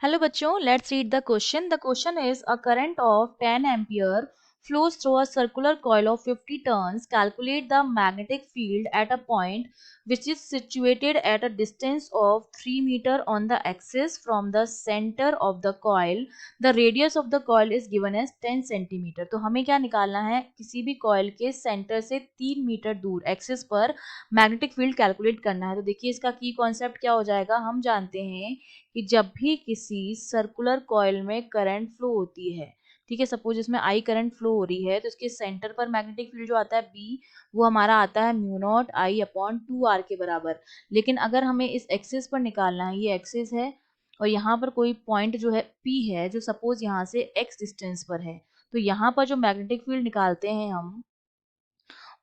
Hello बच्चों, let's read the question. The question is a current of 10 ampere flows through a circular coil of 50 turns. Calculate the magnetic field at a point which is situated at a distance of 3 meter on the axis from the center of the coil. The radius of the coil is given as 10 centimeter. तो हमें क्या निकालना है, किसी भी coil के center से 3 metre दूर एक्सिस पर मैग्नेटिक फील्ड कैलकुलेट करना है। तो देखिए इसका की कॉन्सेप्ट क्या हो जाएगा, हम जानते हैं कि जब भी किसी सर्कुलर कॉइल में करंट फ्लो होती है, ठीक है, सपोज इसमें आई करंट फ्लो हो रही है, तो इसके सेंटर पर मैग्नेटिक फील्ड जो आता है बी, वो हमारा आता है mu not I upon 2r के बराबर। लेकिन अगर हमें इस एक्सिस पर निकालना है, ये एक्सिस है और यहाँ पर कोई पॉइंट जो है पी है, जो सपोज यहाँ से एक्स डिस्टेंस पर है, तो यहाँ पर जो मैग्नेटिक फील्ड निकालते हैं हम,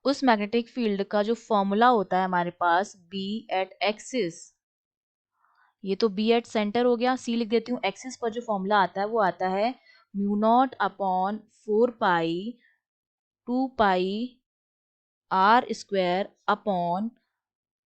उस मैग्नेटिक फील्ड का जो फॉर्मूला होता है हमारे पास बी एट एक्सिस, ये तो बी एट सेंटर हो गया, सी लिख देती हूँ। एक्सिस पर जो फॉर्मूला आता है वो आता है mu naught upon 4 pi 2 pi r square upon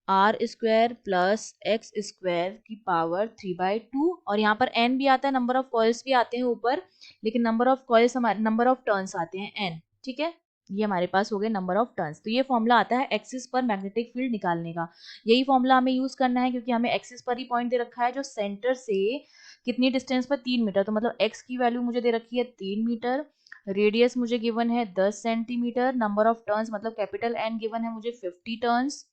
r square plus x square की पावर 3/2। और यहाँ पर एन भी आता है, नंबर ऑफ कॉइल्स भी आते हैं ऊपर, लेकिन नंबर ऑफ कॉइल्स हमारे नंबर ऑफ टर्न्स आते हैं एन, ठीक है। ये हमारे पास हो गए नंबर ऑफ टर्न्स। तो ये फॉर्मूला आता है एक्सिस पर मैग्नेटिक फील्ड निकालने का। यही फॉर्मूला हमें यूज करना है क्योंकि हमें एक्सिस पर ही पॉइंट दे रखा है जो सेंटर से कितनी डिस्टेंस पर, 3 मीटर। तो मतलब एक्स की वैल्यू मुझे दे रखी है 3 मीटर, रेडियस मुझे गिवन है 10 सेंटीमीटर, नंबर ऑफ टर्न्स मतलब कैपिटल एन गिवन है मुझे 50 turns,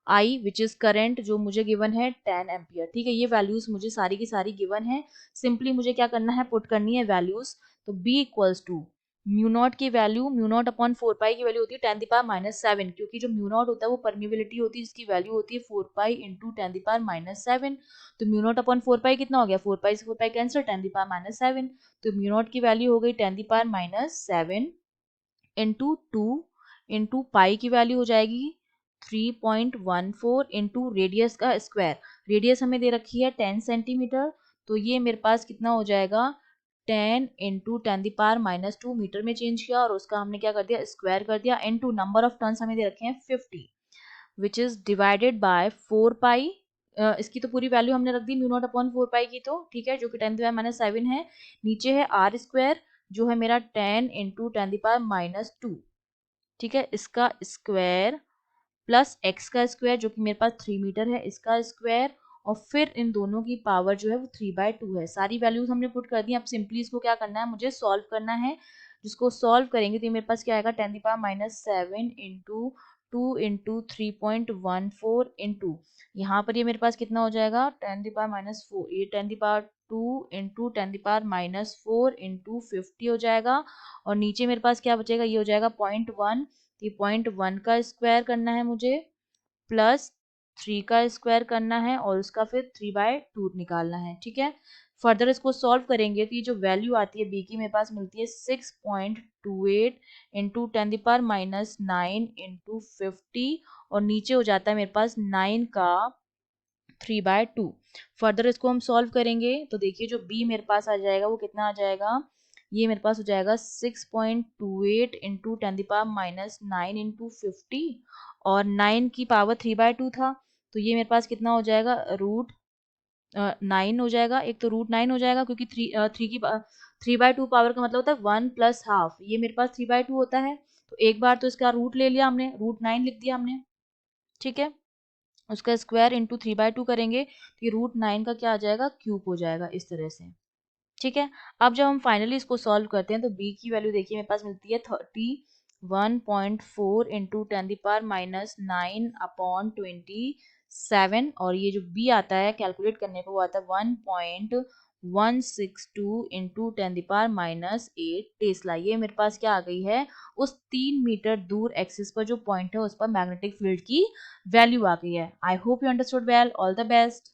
I which is current जो मुझे गिवन है 10 एम्पियर, ठीक है। ये वैल्यूज मुझे सारी की सारी गिवन है, सिंपली मुझे क्या करना है, पुट करनी है वैल्यूज। तो b equals to mu naught की value, mu naught upon 4 pi की वैल्यू होती है 10⁻⁷, क्योंकि जो म्यू नॉट होता है वो परमिबिलिटी होती है जिसकी वैल्यू होती है 4 पाई इंटू 10⁻⁷। तो म्यू नॉट अपॉन 4 पाई कितना हो गया, 4 पाई से 4 पाई कैंसिल, 10⁻⁷। तो म्यू नॉट की वैल्यू हो गई 10⁻⁷ इंटू 2 इंटू पाई की वैल्यू हो जाएगी 3.14 इंटू रेडियस का स्क्वायर। रेडियस हमें दे रखी है 10 सेंटीमीटर, तो ये मेरे पास कितना हो जाएगा, 10 इंटू 10⁻⁻2 मीटर में चेंज किया और उसका हमने क्या कर दिया, स्क्वायर कर दिया, इंटू नंबर ऑफ टर्न्स हमें दे रखे हैं 50 विच इज डिवाइडेड बाय 4 पाई। इसकी तो पूरी वैल्यू हमने रख दी म्यू नॉट अपॉन 4 पाई की, तो ठीक है, जो कि 10⁻⁷ है। नीचे है आर स्क्वायर जो है मेरा 10 इंटू 10⁻⁻2, ठीक है, इसका स्क्वायर प्लस एक्स का स्क्वायर जो कि मेरे पास 3 मीटर है, इसका स्क्वायर, और फिर इन दोनों की पावर जो है वो 3/2 है। सारी वैल्यूज हमने पुट कर दी। अब सिंपली इसको क्या करना है, मुझे सॉल्व करना है। जिसको सॉल्व करेंगे तो ये मेरे पास क्या आएगा, 10⁻⁷ इंटू 2 इंटू 3.14 इंटू, यहाँ पर ये मेरे पास कितना हो जाएगा, 10⁻⁴, ये 10⁻2 इंटू 10⁻⁴ इंटू 50 हो जाएगा। और नीचे मेरे पास क्या बचेगा, ये हो जाएगा 0.1, ये 0.1 का स्क्वायर करना है मुझे, प्लस 3 का स्क्वायर करना है और उसका फिर 3/2 निकालना है, ठीक है। फर्दर इसको सॉल्व करेंगे तो ये जो वैल्यू आती है बी की मेरे पास मिलती है 6.28 इंटू 10⁻⁹ इंटू 50, और नीचे हो जाता है मेरे पास 9 का 3/2। फर्दर इसको हम सॉल्व करेंगे तो देखिए जो बी मेरे पास आ जाएगा वो कितना आ जाएगा, ये मेरे पास हो जाएगा 6.28 इंटू 10⁻⁹ इंटू 50, और 9 की पावर 3/2 था, तो ये मेरे पास कितना हो जाएगा, रूट 9 हो जाएगा। एक तो रूट 9 हो जाएगा क्योंकि 3/2 पावर का मतलब होता है 1 प्लस हाफ, ये मेरे पास 3/2 होता है। तो एक बार तो इसका रूट ले लिया हमने, रूट 9 लिख दिया हमने, ठीक है। उसका स्क्वायर इंटू 3/2 करेंगे तो ये रूट 9 का क्या आ जाएगा, क्यूब हो जाएगा, इस तरह से, ठीक है। अब जब हम फाइनली इसको सॉल्व करते हैं तो b की वैल्यू देखिए मेरे पास मिलती है 31.4 इंटू 10⁻⁹ अपॉन 27, और ये जो b आता है कैलकुलेट करने पे वो आता है 1.162 इंटू 10⁻⁸ टेस्ला। ये मेरे पास क्या आ गई है, उस 3 मीटर दूर एक्सिस पर जो पॉइंट है उस पर मैग्नेटिक फील्ड की वैल्यू आ गई है। I hope you understood well, all the best.